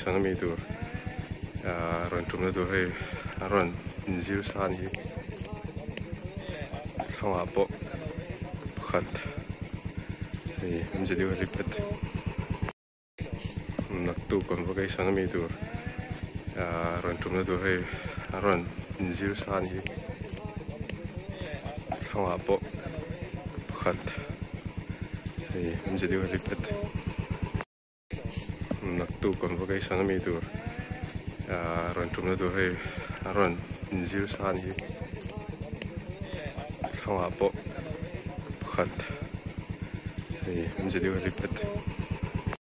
sana mi tur ron tum na tur he ron zil san hi thanga po pakhat ni anjali lipat naktu convocation sana mi tur ron tum na tur he ron zil san hi thanga po pakhat ni anjali lipat naktu convocation sana mi tur ron tum na tur he ron zil san hi thanga po pakhat ni anjali lipat